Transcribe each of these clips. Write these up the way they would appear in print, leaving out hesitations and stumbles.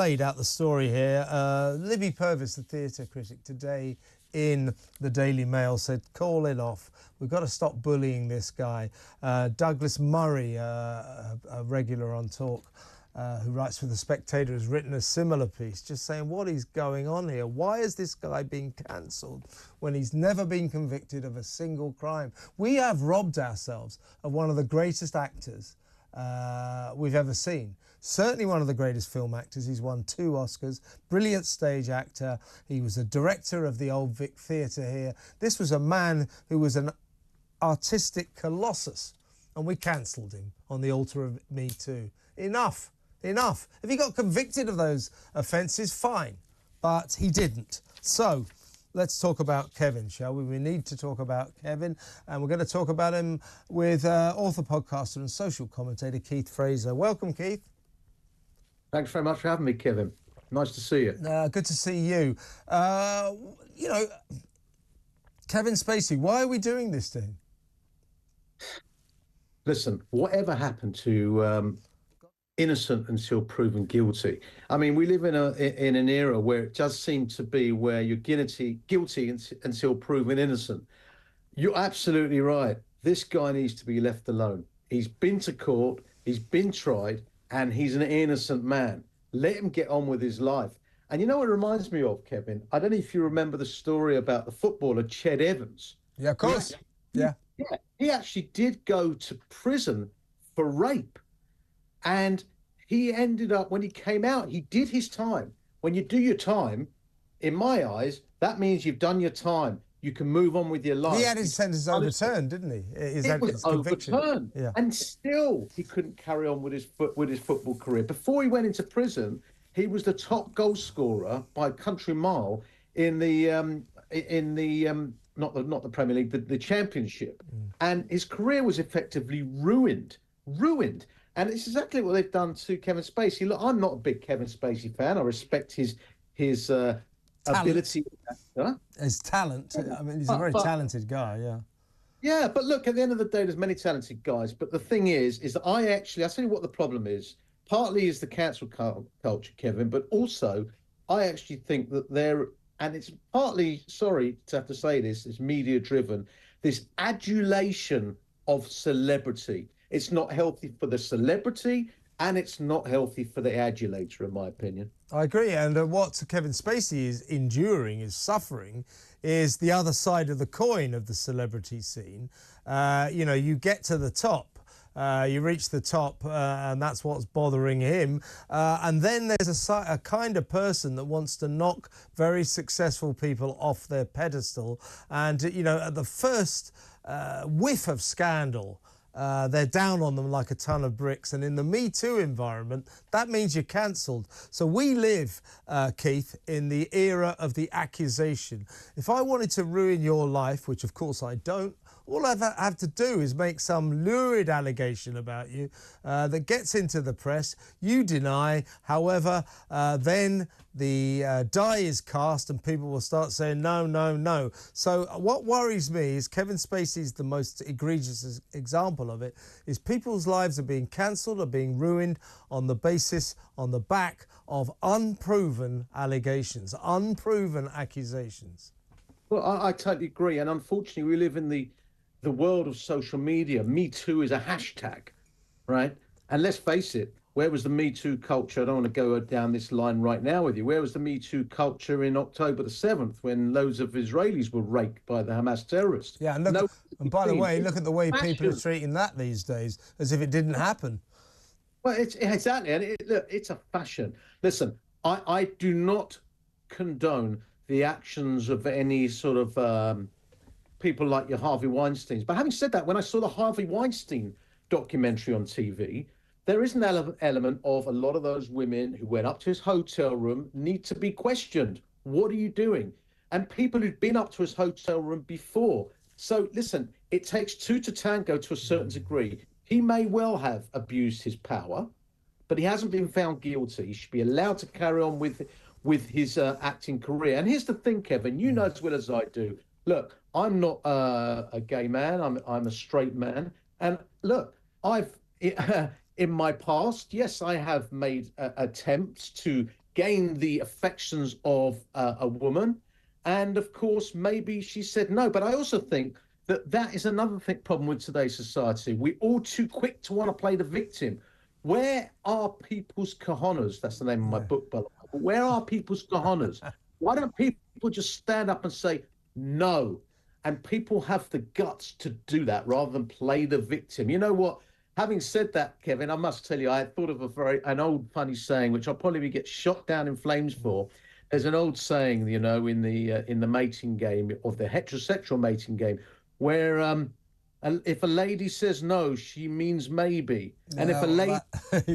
laid out the story here. Libby Purvis, the theatre critic, today in the Daily Mail said, call it off. We've got to stop bullying this guy. Douglas Murray, a regular on Talk, who writes for The Spectator, has written a similar piece just saying, what is going on here? Why is this guy being cancelled when he's never been convicted of a single crime? We have robbed ourselves of one of the greatest actors we've ever seen. Certainly one of the greatest film actors. He's won 2 Oscars, brilliant stage actor. He was a director of the Old Vic Theatre here. This was a man who was an artistic colossus, and we cancelled him on the altar of Me Too. Enough, enough. If he got convicted of those offences, fine, but he didn't. So let's talk about Kevin, shall we? We need to talk about Kevin, and we're going to talk about him with author, podcaster and social commentator Keith Fraser. Welcome, Keith. Thanks very much for having me, Kevin. Nice to see you. Good to see you. You know, Kevin Spacey, why are we doing this to him? Listen, whatever happened to innocent until proven guilty? I mean, we live in an era where it does seem to be where you're guilty until proven innocent. You're absolutely right. This guy needs to be left alone. He's been to court, he's been tried, and he's an innocent man. Let him get on with his life. And you know what it reminds me of, Kevin? I don't know if you remember the story about the footballer Ched Evans. Yeah, of course. Yeah. He actually did go to prison for rape. And he ended up, when he came out, he did his time. When you do your time, in my eyes, that means you've done your time. You can move on with your life. He had his sentence overturned, didn't he? It was overturned. Yeah. And still he couldn't carry on with his football career. Before he went into prison, he was the top goal scorer by a country mile in the not the Premier League, the Championship. And his career was effectively ruined. And it's exactly what they've done to Kevin Spacey. Look, I'm not a big Kevin Spacey fan. I respect his ability. His talent. I mean, he's a very talented guy, yeah. Yeah, but look, at the end of the day, there's many talented guys. But the thing is that I'll tell you what the problem is. Partly is the cancel culture, Kevin, but also I actually think that and it's partly, sorry to have to say this, it's media driven, this adulation of celebrity. It's not healthy for the celebrity, and it's not healthy for the adulator, in my opinion. I agree. And what Kevin Spacey is enduring, is suffering, is the other side of the coin of the celebrity scene. You know, you get to the top. You reach the top, and that's what's bothering him. And then there's a kind of person that wants to knock very successful people off their pedestal. And, you know, at the first whiff of scandal, they're down on them like a ton of bricks. And in the Me Too environment, that means you're cancelled. So we live, Keith, in the era of the accusation. If I wanted to ruin your life, which of course I don't, all I have to do is make some lurid allegation about you that gets into the press. You deny. However, then the die is cast and people will start saying, no, no, no. So what worries me is Kevin Spacey's the most egregious example of it, is people's lives are being cancelled, are being ruined on the back of unproven allegations, unproven accusations. Well, I totally agree. And unfortunately, we live in the world of social media. Me Too is a hashtag, right? And let's face it, where was the Me Too culture? I don't want to go down this line right now with you. Where was the Me Too culture in October the 7th when loads of Israelis were raped by the Hamas terrorists? Yeah, and, and by the way, look at the way people are treating that these days, as if it didn't happen. Well, it's exactly, and look, it's a fashion. Listen, I do not condone the actions of any sort of people like your Harvey Weinsteins. But having said that, when I saw the Harvey Weinstein documentary on TV, there is an element of a lot of those women who went up to his hotel room need to be questioned. What are you doing? And people who'd been up to his hotel room before. So listen, it takes two to tango to a certain degree. He may well have abused his power, but he hasn't been found guilty. He should be allowed to carry on with his acting career. And here's the thing, Kevin, you know as well as I do. Look, I'm not a gay man. I'm a straight man. And look, I've in my past, yes, I have made attempts to gain the affections of a woman. And of course, maybe she said no. But I also think that is another problem with today's society. We're all too quick to want to play the victim. Where are people's cojones? That's the name of my book, by the way. Where are people's cojones? Why don't people just stand up and say no? And people have the guts to do that rather than play the victim. You know what? Having said that, Kevin, I must tell you, I thought of an old funny saying, which I'll probably get shot down in flames for. There's an old saying, you know, in the mating game, of the heterosexual mating game, where if a lady says no, she means maybe, and if a lady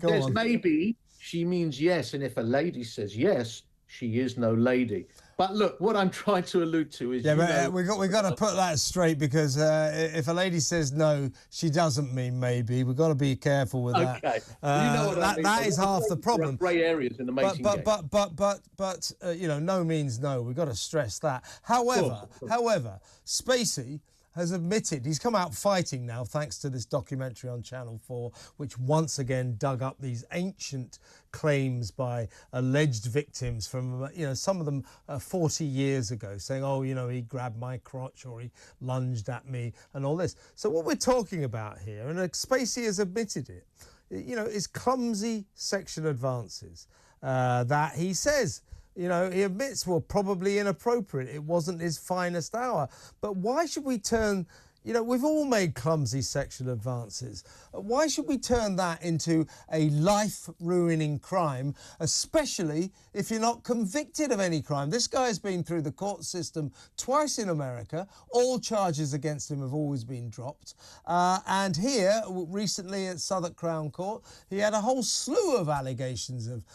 says maybe, she means yes, and if a lady says yes, she is no lady. But look, what I'm trying to allude to is, we got to put that straight, because if a lady says no, she doesn't mean maybe. We've got to be careful with that. Okay, you know what I mean. That is half the problem. Grey areas in the mating game. But you know, no means no. We've got to stress that. However, Spacey has admitted, he's come out fighting now thanks to this documentary on Channel 4, which once again dug up these ancient claims by alleged victims from, you know, some of them 40 years ago, saying, oh, you know, he grabbed my crotch or he lunged at me and all this. So what we're talking about here, and Spacey has admitted it, you know, is clumsy sexual advances that he says, you know, he admits were probably inappropriate. It wasn't his finest hour. But why should we turn, you know, we've all made clumsy sexual advances. Why should we turn that into a life-ruining crime, especially if you're not convicted of any crime? This guy's been through the court system twice in America. All charges against him have always been dropped. And here, recently at Southwark Crown Court, he had a whole slew of allegations of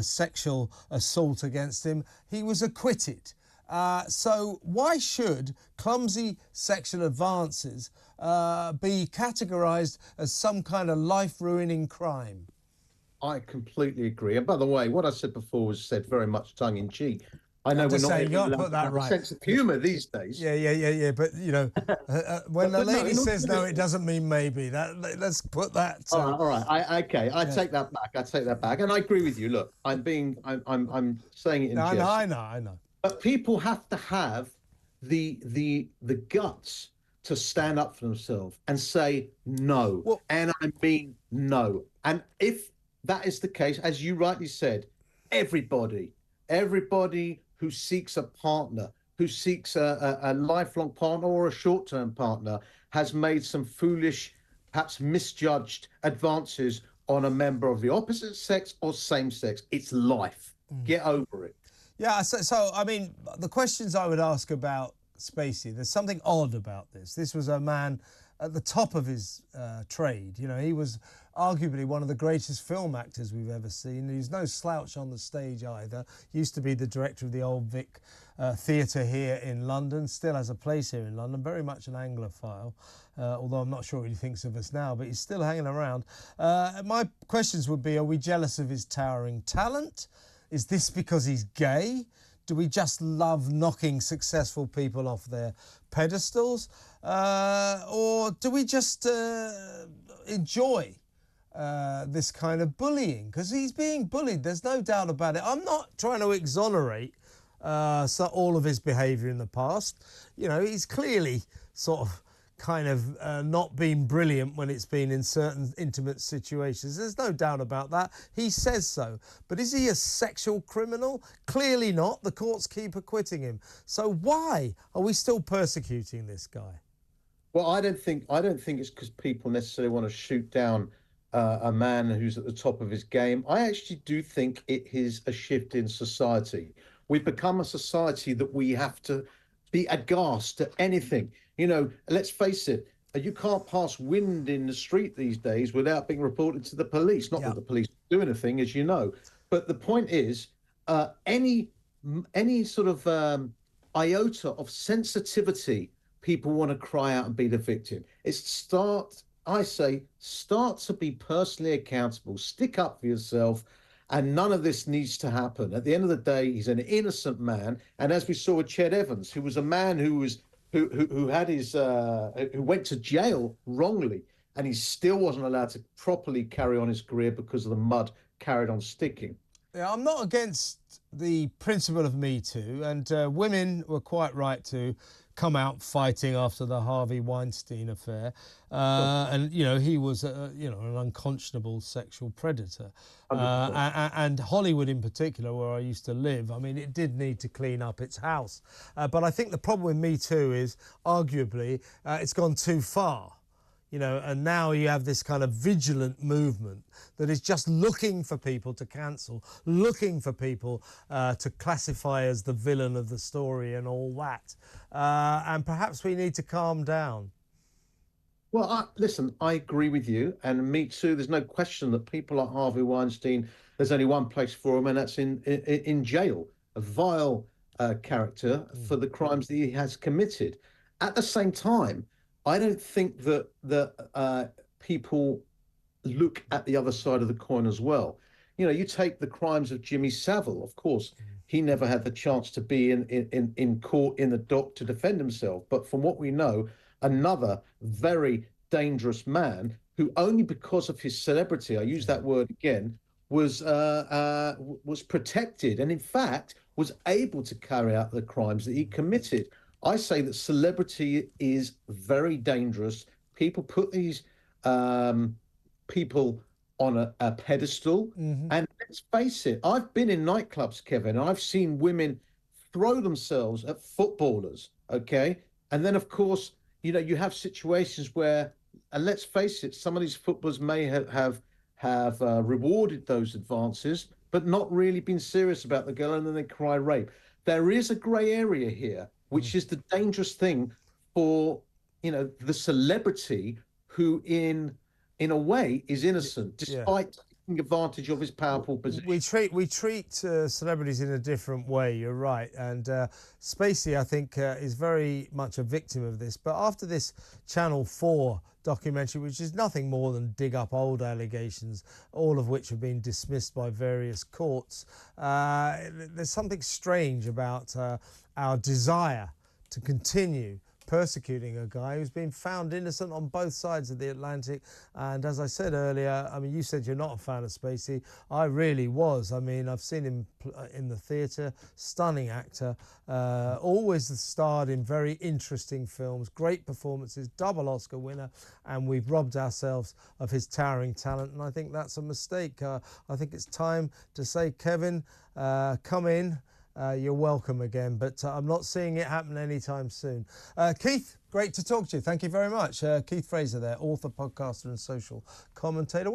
sexual assault against him. He was acquitted. So why should clumsy sexual advances be categorised as some kind of life-ruining crime? I completely agree. And by the way, what I said before was said very much tongue-in-cheek. I know we're not able to put that right. Sense of humour these days. Yeah. But you know, when the lady says no, it doesn't mean maybe. Let's put that. All right. I take that back. I take that back, and I agree with you. Look, I'm saying it in jest. I know. But people have to have the guts to stand up for themselves and say no. Well, and I mean no. And if that is the case, as you rightly said, everybody who seeks a partner, who seeks a lifelong partner or a short-term partner, has made some foolish, perhaps misjudged advances on a member of the opposite sex or same sex. It's life. Get over it. Yeah, so I mean, the questions I would ask about Spacey, there's something odd about this. This was a man at the top of his trade. You know, he was arguably one of the greatest film actors we've ever seen. He's no slouch on the stage either. Used to be the director of the Old Vic Theatre here in London, still has a place here in London, very much an Anglophile, although I'm not sure what he thinks of us now, but he's still hanging around. My questions would be, are we jealous of his towering talent? Is this because he's gay? Do we just love knocking successful people off their pedestals? Or do we just enjoy this kind of bullying? Because he's being bullied, there's no doubt about it. I'm not trying to exonerate all of his behaviour in the past. You know, he's clearly sort of kind of not been brilliant when it's been in certain intimate situations. There's no doubt about that. He says so. But is he a sexual criminal? Clearly not. The courts keep acquitting him. So why are we still persecuting this guy? Well, I don't think it's because people necessarily want to shoot down a man who's at the top of his game. I actually do think it is a shift in society. We've become a society that we have to be aghast at anything. You know, let's face it, you can't pass wind in the street these days without being reported to the police. Not that the police do anything, as you know. But the point is, any sort of iota of sensitivity, people want to cry out and be the victim. Start to be personally accountable, stick up for yourself, and none of this needs to happen. At the end of the day, he's an innocent man. And as we saw with Ched Evans, who was a man who went to jail wrongly, and he still wasn't allowed to properly carry on his career because of the mud carried on sticking. Yeah, I'm not against the principle of Me Too, and women were quite right to come out fighting after the Harvey Weinstein affair. Sure. And, he was, an unconscionable sexual predator. 100%. And Hollywood in particular, where I used to live, I mean, it did need to clean up its house. But I think the problem with Me Too is, arguably, it's gone too far. And now you have this kind of vigilant movement that is just looking for people to cancel, looking for people to classify as the villain of the story and all that. And perhaps we need to calm down. Well, listen, I agree with you, and me too. There's no question that people like Harvey Weinstein, there's only one place for him, and that's in jail. A vile character for the crimes that he has committed. At the same time, I don't think that people look at the other side of the coin as well. You take the crimes of Jimmy Savile. Of course, he never had the chance to be in court in the dock to defend himself. But from what we know, another very dangerous man who only because of his celebrity, I use that word again, was protected and in fact was able to carry out the crimes that he committed. I say that celebrity is very dangerous. People put these people on a pedestal. And let's face it, I've been in nightclubs, Kevin, and I've seen women throw themselves at footballers, okay? And then, of course, you have situations where, and let's face it, some of these footballers may have rewarded those advances, but not really been serious about the girl, and then they cry rape. There is a grey area here, which is the dangerous thing for, the celebrity who in a way is innocent, despite taking advantage of his powerful position. We treat celebrities in a different way, you're right. And Spacey, I think, is very much a victim of this. But after this Channel 4 documentary, which is nothing more than dig up old allegations, all of which have been dismissed by various courts, there's something strange about our desire to continue persecuting a guy who's been found innocent on both sides of the Atlantic. And as I said earlier, I mean, you said you're not a fan of Spacey. I really was. I mean, I've seen him in the theatre, stunning actor, always starred in very interesting films, great performances, double Oscar winner, and we've robbed ourselves of his towering talent, and I think that's a mistake. I think it's time to say, Kevin, come in. You're welcome again, but I'm not seeing it happen anytime soon. Keith, great to talk to you. Thank you very much. Keith Fraser there, author, podcaster and social commentator.